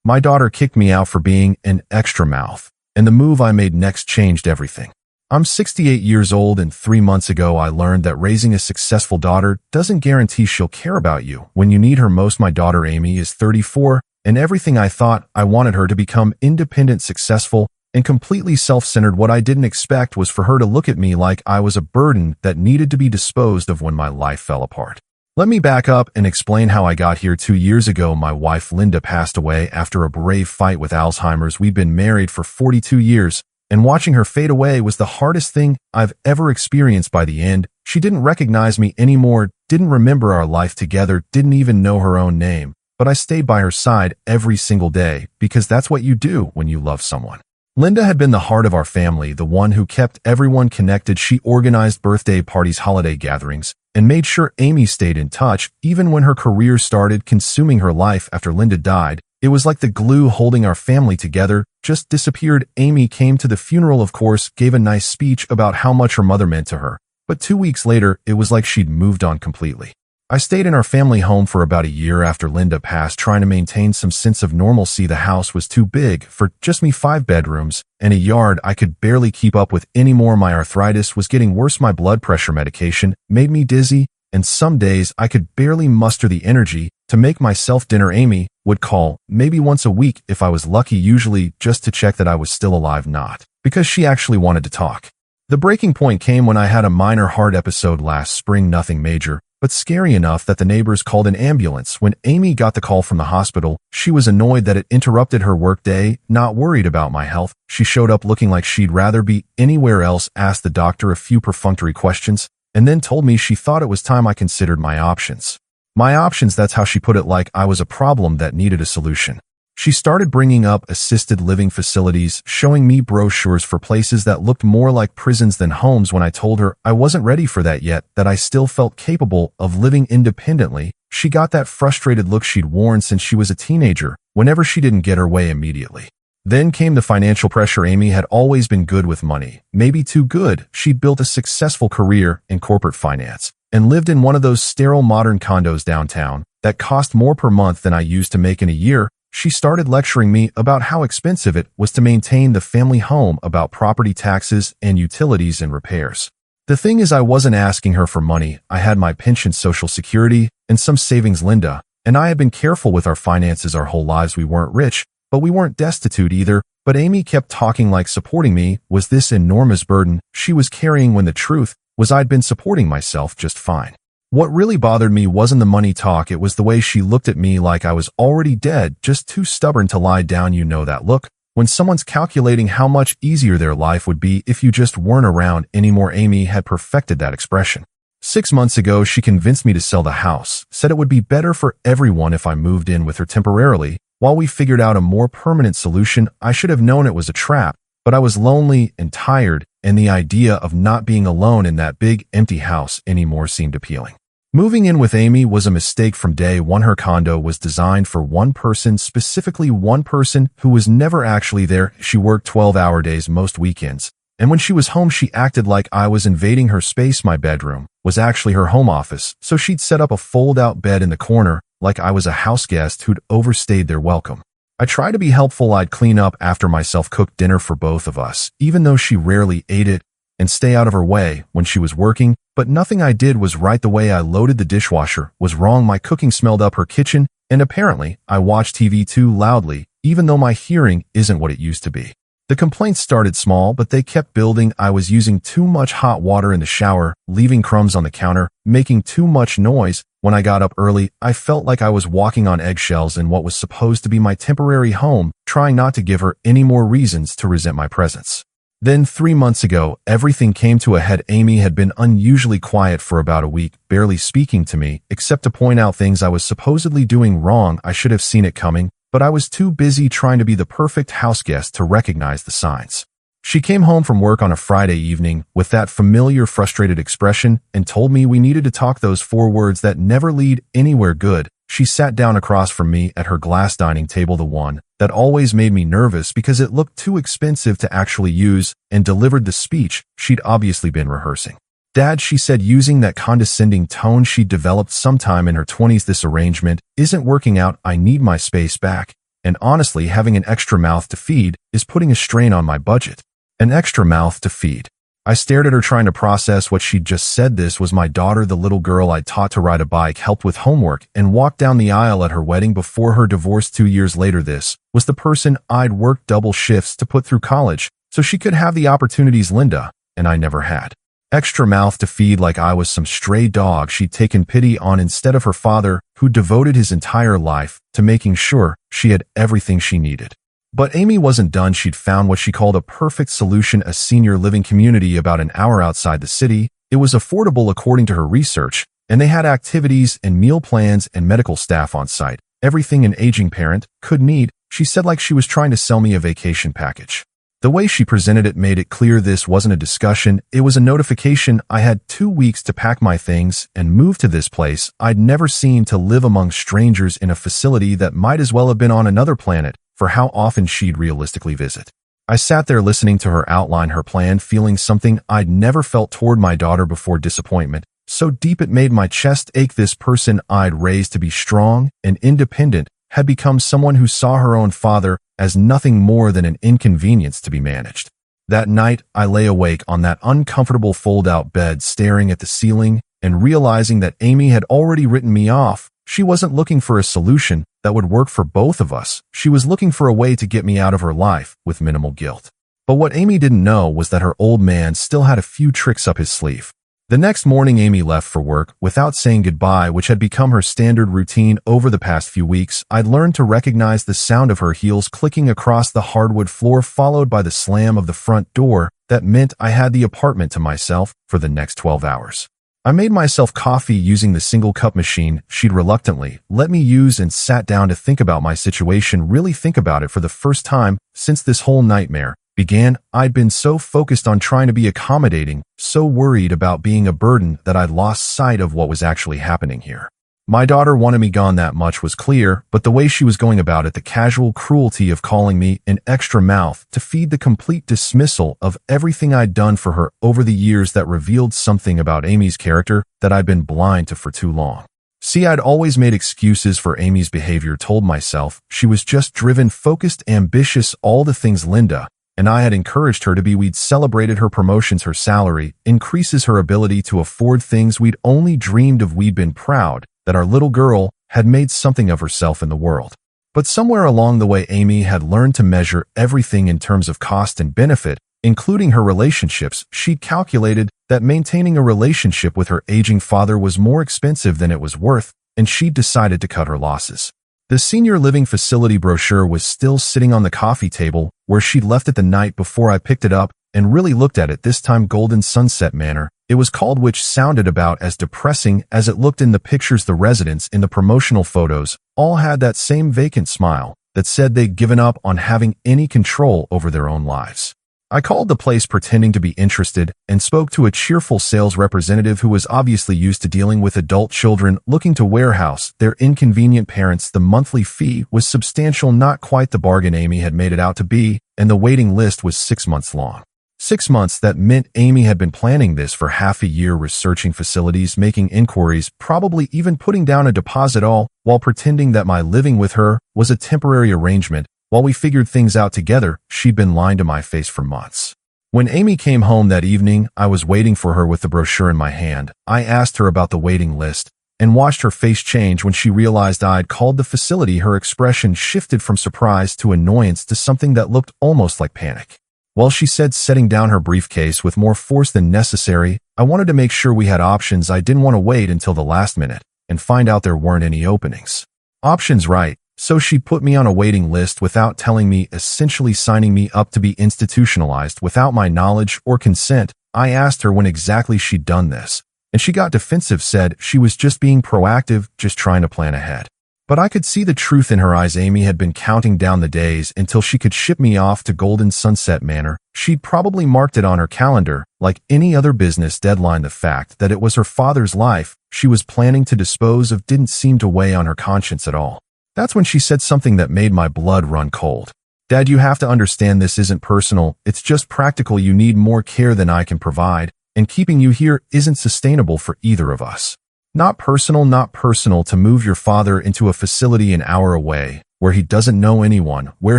My daughter kicked me out for being an extra mouth, and the move I made next changed everything. I'm 68 years old, and 3 months ago I learned that raising a successful daughter doesn't guarantee she'll care about you when you need her most. My daughter Amy is 34, and everything I thought I wanted her to become: independent, successful, and completely self-centered. What I didn't expect was for her to look at me like I was a burden that needed to be disposed of when my life fell apart. Let me back up and explain how I got here. 2 years ago, my wife Linda passed away after a brave fight with Alzheimer's. We'd been married for 42 years, and watching her fade away was the hardest thing I've ever experienced. By the end, she didn't recognize me anymore, didn't remember our life together, didn't even know her own name. But I stayed by her side every single day, because that's what you do when you love someone. Linda had been the heart of our family, the one who kept everyone connected. She organized birthday parties, holiday gatherings, and made sure Amy stayed in touch. Even when her career started consuming her life after Linda died, it was like the glue holding our family together just disappeared. Amy came to the funeral, of course, gave a nice speech about how much her mother meant to her, but 2 weeks later, it was like she'd moved on completely. I stayed in our family home for about a year after Linda passed, trying to maintain some sense of normalcy. The house was too big for just me, 5 bedrooms and a yard I could barely keep up with anymore. My arthritis was getting worse, my blood pressure medication made me dizzy, and some days I could barely muster the energy to make myself dinner. Amy would call maybe once a week if I was lucky, usually just to check that I was still alive, not because she actually wanted to talk. The breaking point came when I had a minor heart episode last spring, nothing major, but scary enough that the neighbors called an ambulance. When Amy got the call from the hospital, she was annoyed that it interrupted her workday, not worried about my health. She showed up looking like she'd rather be anywhere else, asked the doctor a few perfunctory questions, and then told me she thought it was time I considered my options. My options, that's how she put it, like I was a problem that needed a solution. She started bringing up assisted living facilities, showing me brochures for places that looked more like prisons than homes. When I told her I wasn't ready for that yet, that I still felt capable of living independently, she got that frustrated look she'd worn since she was a teenager, whenever she didn't get her way immediately. Then came the financial pressure. Amy had always been good with money, maybe too good. She'd built a successful career in corporate finance and lived in one of those sterile modern condos downtown that cost more per month than I used to make in a year. She started lecturing me about how expensive it was to maintain the family home, about property taxes and utilities and repairs. The thing is, I wasn't asking her for money. I had my pension, Social Security, and some savings. Linda and I had been careful with our finances our whole lives. We weren't rich, but we weren't destitute either. But Amy kept talking like supporting me was this enormous burden she was carrying, when the truth was I'd been supporting myself just fine. What really bothered me wasn't the money talk, it was the way she looked at me like I was already dead, just too stubborn to lie down. You know that look when someone's calculating how much easier their life would be if you just weren't around anymore. Amy had perfected that expression. 6 months ago, she convinced me to sell the house, said it would be better for everyone if I moved in with her temporarily while we figured out a more permanent solution. I should have known it was a trap, but I was lonely and tired, and the idea of not being alone in that big empty house anymore seemed appealing. Moving in with Amy was a mistake from day one. Her condo was designed for one person, specifically one person who was never actually there. She worked 12-hour days most weekends, and when she was home, she acted like I was invading her space. My bedroom was actually her home office, so she'd set up a fold-out bed in the corner like I was a house guest who'd overstayed their welcome. I tried to be helpful. I'd clean up after myself, cook dinner for both of us, even though she rarely ate it, and stay out of her way when she was working, but nothing I did was right. The way I loaded the dishwasher was wrong. My cooking smelled up her kitchen, and apparently I watched TV too loudly, even though my hearing isn't what it used to be. The complaints started small, but they kept building. I was using too much hot water in the shower, leaving crumbs on the counter, making too much noise. When I got up early, I felt like I was walking on eggshells in what was supposed to be my temporary home, trying not to give her any more reasons to resent my presence. Then 3 months ago, everything came to a head. Amy had been unusually quiet for about a week, barely speaking to me, except to point out things I was supposedly doing wrong. I should have seen it coming, but I was too busy trying to be the perfect houseguest to recognize the signs. She came home from work on a Friday evening with that familiar frustrated expression and told me we needed to talk. Those 4 words that never lead anywhere good. She sat down across from me at her glass dining table, the one that always made me nervous because it looked too expensive to actually use, and delivered the speech she'd obviously been rehearsing. "Dad," she said, using that condescending tone she'd developed sometime in her 20s, "this arrangement isn't working out. I need my space back." And honestly, having an extra mouth to feed is putting a strain on my budget. An extra mouth to feed. I stared at her trying to process what she'd just said. This was my daughter, the little girl I'd taught to ride a bike, helped with homework, and walked down the aisle at her wedding before her divorce 2 years later. This was the person I'd worked double shifts to put through college so she could have the opportunities Linda and I never had. Extra mouth to feed, like I was some stray dog she'd taken pity on instead of her father, who devoted his entire life to making sure she had everything she needed. But Amy wasn't done. She'd found what she called a perfect solution, a senior living community about an hour outside the city. It was affordable according to her research, and they had activities and meal plans and medical staff on site. Everything an aging parent could need, she said, like she was trying to sell me a vacation package. The way she presented it made it clear this wasn't a discussion, it was a notification. I had 2 weeks to pack my things and move to this place I'd never seen, to live among strangers in a facility that might as well have been on another planet for how often she'd realistically visit. I sat there listening to her outline her plan, feeling something I'd never felt toward my daughter before: disappointment. So deep it made my chest ache. This person I'd raised to be strong and independent had become someone who saw her own father as nothing more than an inconvenience to be managed. That night, I lay awake on that uncomfortable fold-out bed, staring at the ceiling and realizing that Amy had already written me off. She wasn't looking for a solution that would work for both of us. She was looking for a way to get me out of her life with minimal guilt. But what Amy didn't know was that her old man still had a few tricks up his sleeve. The next morning, Amy left for work without saying goodbye, which had become her standard routine over the past few weeks. I'd learned to recognize the sound of her heels clicking across the hardwood floor, followed by the slam of the front door. That meant I had the apartment to myself for the next 12 hours. I made myself coffee using the single-cup machine she'd reluctantly let me use and sat down to think about my situation, really think about it for the first time since this whole nightmare began. I'd been so focused on trying to be accommodating, so worried about being a burden, that I'd lost sight of what was actually happening here. My daughter wanted me gone, that much was clear, but the way she was going about it, the casual cruelty of calling me an extra mouth to feed, the complete dismissal of everything I'd done for her over the years, that revealed something about Amy's character that I'd been blind to for too long. See, I'd always made excuses for Amy's behavior, told myself she was just driven, focused, ambitious, all the things Linda and I had encouraged her to be. We'd celebrated her promotions, her salary increases, her ability to afford things we'd only dreamed of. We'd been proud that our little girl had made something of herself in the world. But somewhere along the way, Amy had learned to measure everything in terms of cost and benefit, including her relationships. She'd calculated that maintaining a relationship with her aging father was more expensive than it was worth, and she'd decided to cut her losses. The senior living facility brochure was still sitting on the coffee table where she'd left it the night before. I picked it up and really looked at it, this time Golden Sunset Manor, it was called, which sounded about as depressing as it looked in the pictures. The residents in the promotional photos all had that same vacant smile that said they'd given up on having any control over their own lives. I called the place pretending to be interested and spoke to a cheerful sales representative who was obviously used to dealing with adult children looking to warehouse their inconvenient parents. The monthly fee was substantial, not quite the bargain Amy had made it out to be, and the waiting list was 6 months long. 6 months, that meant Amy had been planning this for half a year, researching facilities, making inquiries, probably even putting down a deposit, all while pretending that my living with her was a temporary arrangement. While we figured things out together, she'd been lying to my face for months. When Amy came home that evening, I was waiting for her with the brochure in my hand. I asked her about the waiting list and watched her face change when she realized I'd called the facility. Her expression shifted from surprise to annoyance to something that looked almost like panic. Well, she said, setting down her briefcase with more force than necessary, I wanted to make sure we had options. I didn't want to wait until the last minute and find out there weren't any openings. Options, right? So she put me on a waiting list without telling me, essentially signing me up to be institutionalized without my knowledge or consent. I asked her when exactly she'd done this, and she got defensive, said she was just being proactive, just trying to plan ahead. But I could see the truth in her eyes. Amy had been counting down the days until she could ship me off to Golden Sunset Manor. She'd probably marked it on her calendar like any other business deadline. The fact that it was her father's life she was planning to dispose of didn't seem to weigh on her conscience at all. That's when she said something that made my blood run cold. Dad, you have to understand, this isn't personal, it's just practical. You need more care than I can provide, and keeping you here isn't sustainable for either of us. Not personal to move your father into a facility an hour away, where he doesn't know anyone, where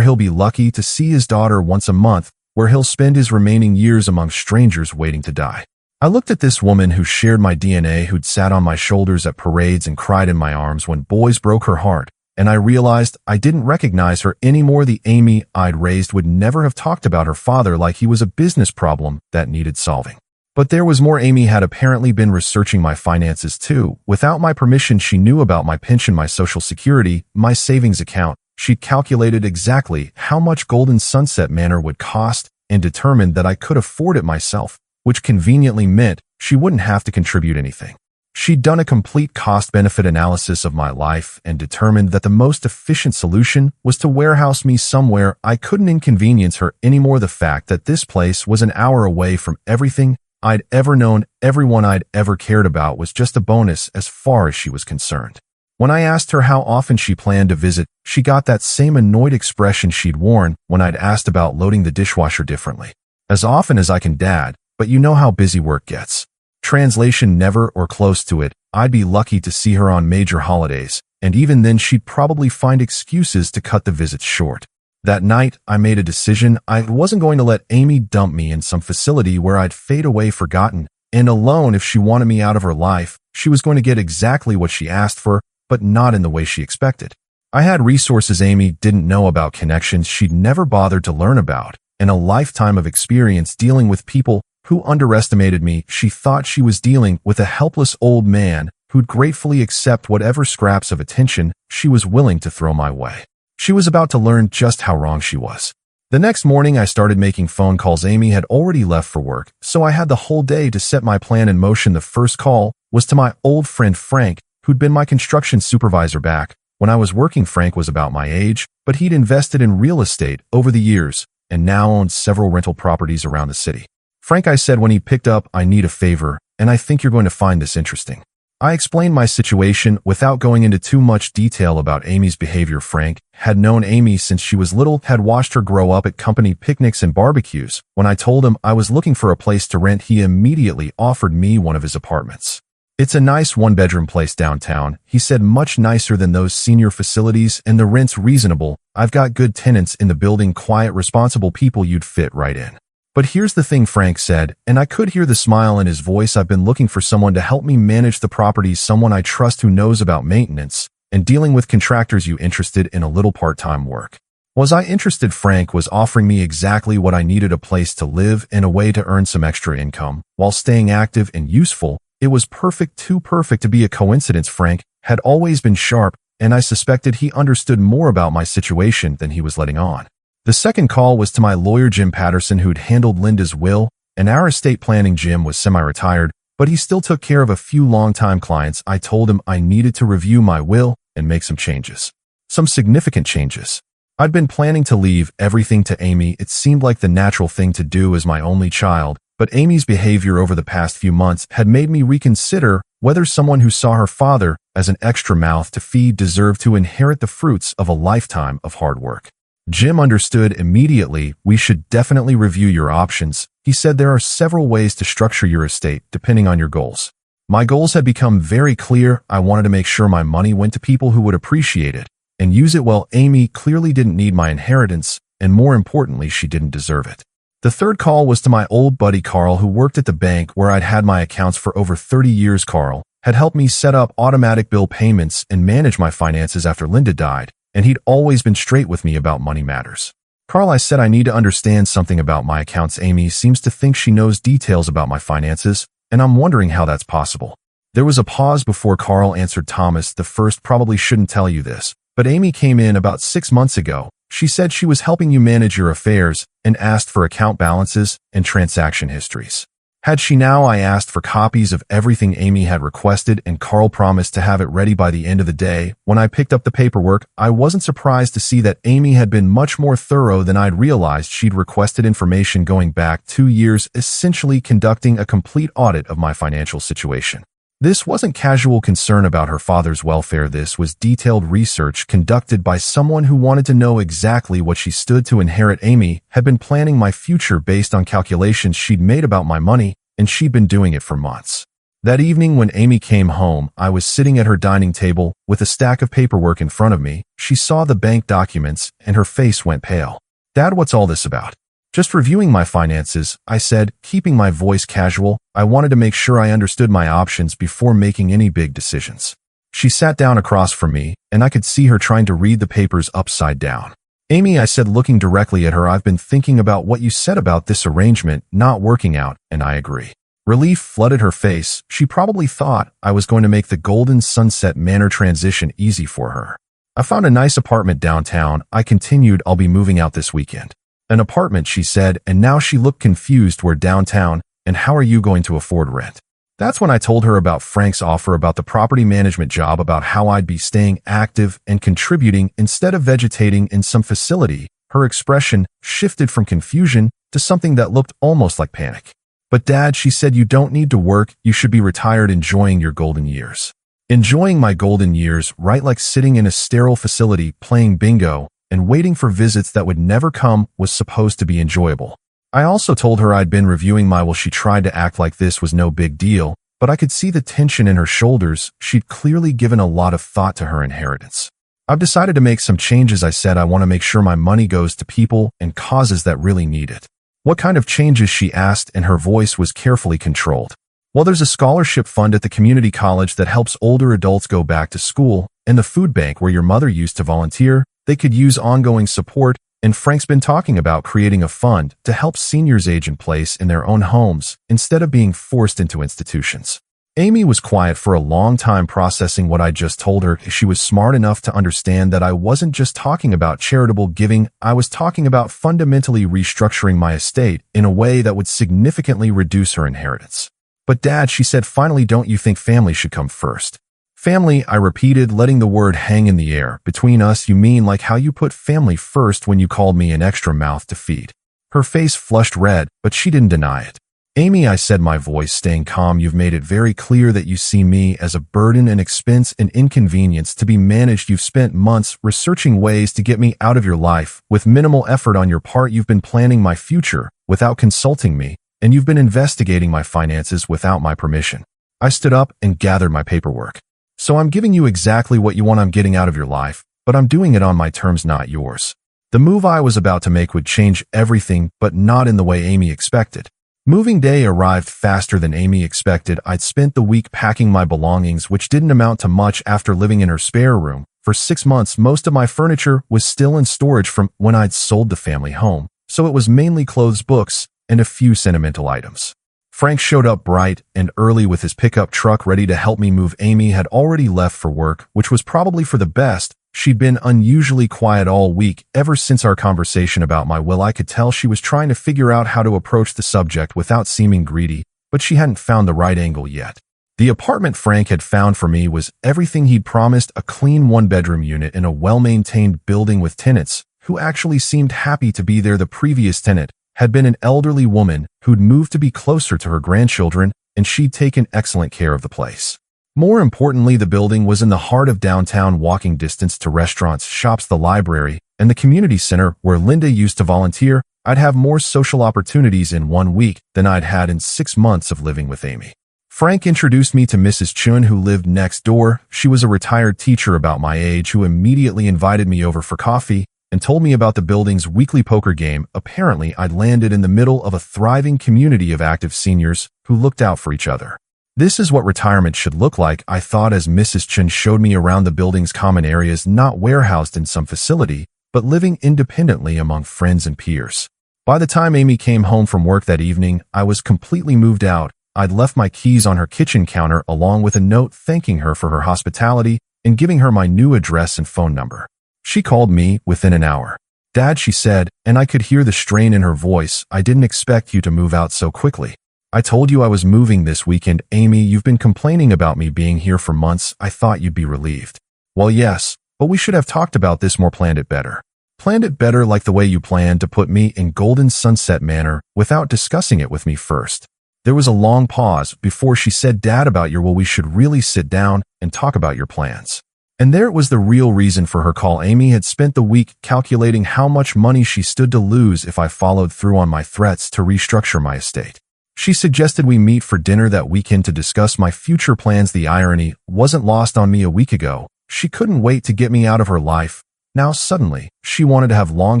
he'll be lucky to see his daughter once a month, where he'll spend his remaining years among strangers waiting to die. I looked at this woman who shared my DNA, who'd sat on my shoulders at parades and cried in my arms when boys broke her heart, and I realized I didn't recognize her anymore. The Amy I'd raised would never have talked about her father like he was a business problem that needed solving. But there was more. Amy had apparently been researching my finances too. Without my permission, she knew about my pension, my social security, my savings account. She'd calculated exactly how much Golden Sunset Manor would cost and determined that I could afford it myself, which conveniently meant she wouldn't have to contribute anything. She'd done a complete cost-benefit analysis of my life and determined that the most efficient solution was to warehouse me somewhere I couldn't inconvenience her anymore. The fact that this place was an hour away from everything I'd ever known, everyone I'd ever cared about, was just a bonus as far as she was concerned. When I asked her how often she planned to visit, she got that same annoyed expression she'd worn when I'd asked about loading the dishwasher differently. As often as I can, Dad, but you know how busy work gets. Translation: never or close to it. I'd be lucky to see her on major holidays, and even then she'd probably find excuses to cut the visits short. That night, I made a decision. I wasn't going to let Amy dump me in some facility where I'd fade away forgotten and alone. If she wanted me out of her life, she was going to get exactly what she asked for, but not in the way she expected. I had resources Amy didn't know about, connections she'd never bothered to learn about, and a lifetime of experience dealing with people who underestimated me. She thought she was dealing with a helpless old man who'd gratefully accept whatever scraps of attention she was willing to throw my way. She was about to learn just how wrong she was. The next morning, I started making phone calls. Amy had already left for work, so I had the whole day to set my plan in motion. The first call was to my old friend Frank, who'd been my construction supervisor back when I was working. Frank was about my age, but he'd invested in real estate over the years and now owned several rental properties around the city. Frank, I said when he picked up, I need a favor, and I think you're going to find this interesting. I explained my situation without going into too much detail about Amy's behavior. Frank had known Amy since she was little, had watched her grow up at company picnics and barbecues. When I told him I was looking for a place to rent, he immediately offered me one of his apartments. It's a nice one-bedroom place downtown, he said, much nicer than those senior facilities, and the rent's reasonable. I've got good tenants in the building, quiet, responsible people. You'd fit right in. But here's the thing, Frank said, and I could hear the smile in his voice. I've been looking for someone to help me manage the properties, someone I trust who knows about maintenance and dealing with contractors. You interested in a little part-time work? Was I interested? Frank was offering me exactly what I needed, a place to live and a way to earn some extra income while staying active and useful. It was perfect, too perfect to be a coincidence. Frank had always been sharp, and I suspected he understood more about my situation than he was letting on. The second call was to my lawyer, Jim Patterson, who'd handled Linda's will and our estate planning. Jim was semi-retired, but he still took care of a few longtime clients. I told him I needed to review my will and make some changes. Some significant changes. I'd been planning to leave everything to Amy. It seemed like the natural thing to do as my only child, but Amy's behavior over the past few months had made me reconsider whether someone who saw her father as an extra mouth to feed deserved to inherit the fruits of a lifetime of hard work. Jim understood immediately. We should definitely review your options. He said there are several ways to structure your estate depending on your goals. My goals had become very clear. I wanted to make sure my money went to people who would appreciate it and use it well. Amy clearly didn't need my inheritance, and more importantly, she didn't deserve it. The third call was to my old buddy Carl, who worked at the bank where I'd had my accounts for over 30 years. Carl had helped me set up automatic bill payments and manage my finances after Linda died, and he'd always been straight with me about money matters. Carl, I said, I need to understand something about my accounts. Amy seems to think she knows details about my finances, and I'm wondering how that's possible. There was a pause before Carl answered. Thomas, the first probably shouldn't tell you this, but Amy came in about 6 months ago. She said she was helping you manage your affairs and asked for account balances and transaction histories. Had she now? I asked for copies of everything Amy had requested, and Carl promised to have it ready by the end of the day. When I picked up the paperwork, I wasn't surprised to see that Amy had been much more thorough than I'd realized. She'd requested information going back 2 years, essentially conducting a complete audit of my financial situation. This wasn't casual concern about her father's welfare. This was detailed research conducted by someone who wanted to know exactly what she stood to inherit. Amy had been planning my future based on calculations she'd made about my money, and she'd been doing it for months. That evening when Amy came home, I was sitting at her dining table with a stack of paperwork in front of me. She saw the bank documents and her face went pale. "Dad, what's all this about?" "Just reviewing my finances," I said, keeping my voice casual. I wanted to make sure I understood my options before making any big decisions. She sat down across from me, and I could see her trying to read the papers upside down. "Amy," I said, looking directly at her, "I've been thinking about what you said about this arrangement not working out, and I agree." Relief flooded her face. She probably thought I was going to make the Golden Sunset Manor transition easy for her. "I found a nice apartment downtown," I continued. "I'll be moving out this weekend." "An apartment," she said, and now she looked confused. "We're downtown, and how are you going to afford rent?" That's when I told her about Frank's offer, about the property management job, about how I'd be staying active and contributing instead of vegetating in some facility. Her expression shifted from confusion to something that looked almost like panic. "But Dad," she said, "you don't need to work. You should be retired enjoying your golden years." Enjoying my golden years, right? Like sitting in a sterile facility, playing bingo, and waiting for visits that would never come, was supposed to be enjoyable. I also told her I'd been reviewing my will. She tried to act like this was no big deal, but I could see the tension in her shoulders. She'd clearly given a lot of thought to her inheritance. "I've decided to make some changes," I said. "I want to make sure my money goes to people and causes that really need it." "What kind of changes?" she asked, and her voice was carefully controlled. "Well, there's a scholarship fund at the community college that helps older adults go back to school, and the food bank where your mother used to volunteer. They could use ongoing support, and Frank's been talking about creating a fund to help seniors age in place in their own homes instead of being forced into institutions." Amy was quiet for a long time, processing what I just told her. She was smart enough to understand that I wasn't just talking about charitable giving. I was talking about fundamentally restructuring my estate in a way that would significantly reduce her inheritance. "But Dad," she said finally, "don't you think family should come first?" "Family," I repeated, letting the word hang in the air. "Between us, you mean like how you put family first when you called me an extra mouth to feed?" Her face flushed red, but she didn't deny it. "Amy," I said, my voice staying calm, "you've made it very clear that you see me as a burden, an expense, an inconvenience to be managed. You've spent months researching ways to get me out of your life. With minimal effort on your part, you've been planning my future without consulting me, and you've been investigating my finances without my permission." I stood up and gathered my paperwork. "So I'm giving you exactly what you want. I'm getting out of your life, but I'm doing it on my terms, not yours." The move I was about to make would change everything, but not in the way Amy expected. Moving day arrived faster than Amy expected. I'd spent the week packing my belongings, which didn't amount to much after living in her spare room. For 6 months, most of my furniture was still in storage from when I'd sold the family home, so it was mainly clothes, books, and a few sentimental items. Frank showed up bright and early with his pickup truck ready to help me move. Amy had already left for work, which was probably for the best. She'd been unusually quiet all week. Ever since our conversation about my will, I could tell she was trying to figure out how to approach the subject without seeming greedy, but she hadn't found the right angle yet. The apartment Frank had found for me was everything he'd promised: a clean one-bedroom unit in a well-maintained building with tenants who actually seemed happy to be there. The previous tenant had been an elderly woman who'd moved to be closer to her grandchildren, and she'd taken excellent care of the place. More importantly, the building was in the heart of downtown, walking distance to restaurants, shops, the library, and the community center where Linda used to volunteer. I'd have more social opportunities in 1 week than I'd had in 6 months of living with Amy. Frank introduced me to Mrs. Chun, who lived next door. She was a retired teacher about my age who immediately invited me over for coffee and told me about the building's weekly poker game. Apparently, I'd landed in the middle of a thriving community of active seniors who looked out for each other. This is what retirement should look like, I thought, as Mrs. Chun showed me around the building's common areas, not warehoused in some facility, but living independently among friends and peers. By the time Amy came home from work that evening, I was completely moved out. I'd left my keys on her kitchen counter along with a note thanking her for her hospitality and giving her my new address and phone number. She called me within an hour. "Dad," she said, and I could hear the strain in her voice, "I didn't expect you to move out so quickly. I told you I was moving this weekend. Amy, you've been complaining about me being here for months. I thought you'd be relieved." "Well, yes, but we should have talked about this more, planned it better." "Planned it better like the way you planned to put me in Golden Sunset Manor without discussing it with me first." There was a long pause before she said, "Dad, about your will, we should really sit down and talk about your plans." And there was the real reason for her call. Amy had spent the week calculating how much money she stood to lose if I followed through on my threats to restructure my estate. She suggested we meet for dinner that weekend to discuss my future plans. The irony wasn't lost on me. A week ago, she couldn't wait to get me out of her life. Now suddenly, she wanted to have long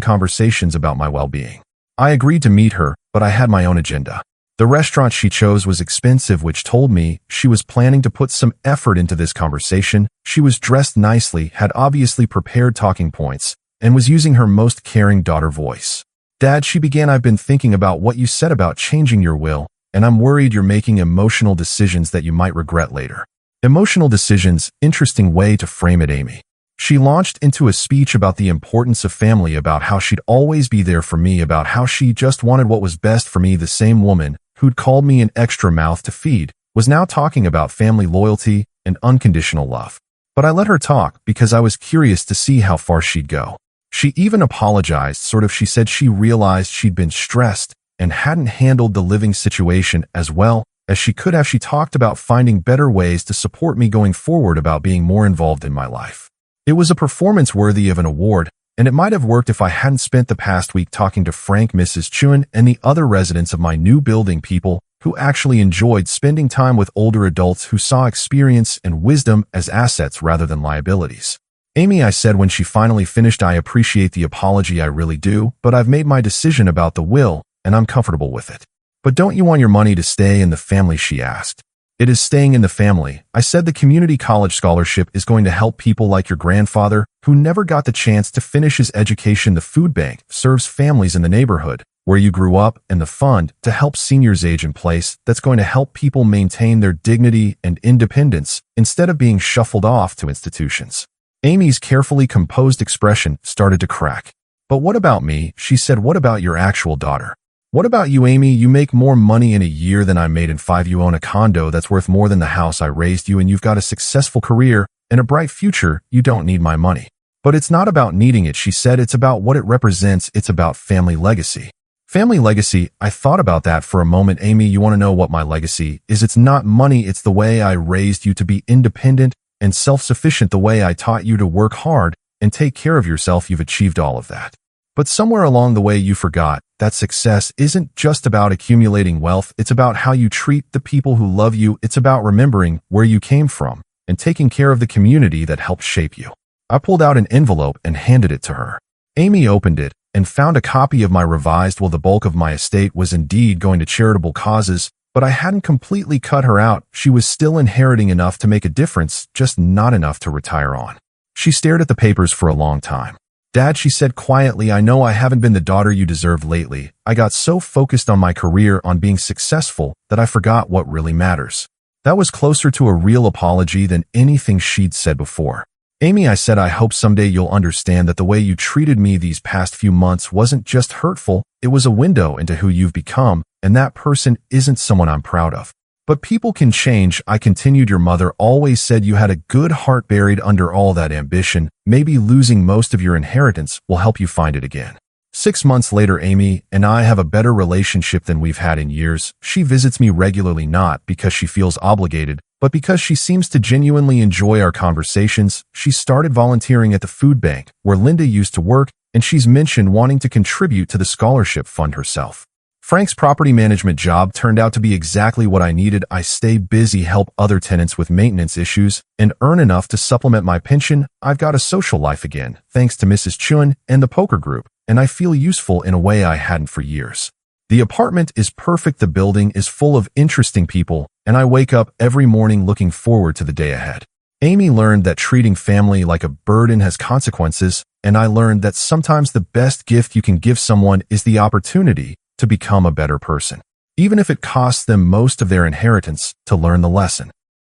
conversations about my well-being. I agreed to meet her, but I had my own agenda. The restaurant she chose was expensive, which told me she was planning to put some effort into this conversation. She was dressed nicely, had obviously prepared talking points, and was using her most caring daughter voice. Dad, she began, I've been thinking about what you said about changing your will, and I'm worried you're making emotional decisions that you might regret later. Emotional decisions, interesting way to frame it, Amy. She launched into a speech about the importance of family, about how she'd always be there for me, about how she just wanted what was best for me. The same woman who'd called me an extra mouth to feed was now talking about family loyalty and unconditional love. But I let her talk because I was curious to see how far she'd go. She even apologized, she said she realized she'd been stressed and hadn't handled the living situation as well as she could have. She talked about finding better ways to support me going forward, about being more involved in my life. It was a performance worthy of an award, and it might have worked if I hadn't spent the past week talking to Frank, Mrs. Chuen, and the other residents of my new building, people who actually enjoyed spending time with older adults who saw experience and wisdom as assets rather than liabilities. Amy, I said when she finally finished, I appreciate the apology, I really do, but I've made my decision about the will, and I'm comfortable with it. But don't you want your money to stay in the family? She asked. It is staying in the family. I said the community college scholarship is going to help people like your grandfather who never got the chance to finish his education. The food bank serves families in the neighborhood where you grew up, and the fund to help seniors age in place that's going to help people maintain their dignity and independence instead of being shuffled off to institutions. Amy's carefully composed expression started to crack. But what about me? She said. What about your actual daughter? What about you, Amy? You make more money in a year than I made in 5. You own a condo that's worth more than the house I raised you, and you've got a successful career and a bright future. You don't need my money. But it's not about needing it, she said. It's about what it represents. It's about family legacy. Family legacy. I thought about that for a moment. Amy, you want to know what my legacy is? It's not money. It's the way I raised you to be independent and self-sufficient, the way I taught you to work hard and take care of yourself. You've achieved all of that. But somewhere along the way you forgot that success isn't just about accumulating wealth. It's about how you treat the people who love you. It's about remembering where you came from and taking care of the community that helped shape you. I pulled out an envelope and handed it to her. Amy opened it and found a copy of my revised will. The bulk of my estate was indeed going to charitable causes, but I hadn't completely cut her out. She was still inheriting enough to make a difference, just not enough to retire on. She stared at the papers for a long time. Dad, she said quietly, I know I haven't been the daughter you deserved lately. I got so focused on my career, on being successful, that I forgot what really matters. That was closer to a real apology than anything she'd said before. Amy, I said, I hope someday you'll understand that the way you treated me these past few months wasn't just hurtful. It was a window into who you've become, and that person isn't someone I'm proud of. But people can change, I continued. Your mother always said you had a good heart buried under all that ambition. Maybe losing most of your inheritance will help you find it again. 6 months later, Amy and I have a better relationship than we've had in years. She visits me regularly, not because she feels obligated, but because she seems to genuinely enjoy our conversations. She started volunteering at the food bank, where Linda used to work, and she's mentioned wanting to contribute to the scholarship fund herself. Frank's property management job turned out to be exactly what I needed. I stay busy, help other tenants with maintenance issues, and earn enough to supplement my pension. I've got a social life again, thanks to Mrs. Chuen and the poker group, and I feel useful in a way I hadn't for years. The apartment is perfect, the building is full of interesting people, and I wake up every morning looking forward to the day ahead. Amy learned that treating family like a burden has consequences, and I learned that sometimes the best gift you can give someone is the opportunity to become a better person, even if it costs them most of their inheritance. To learn the lesson,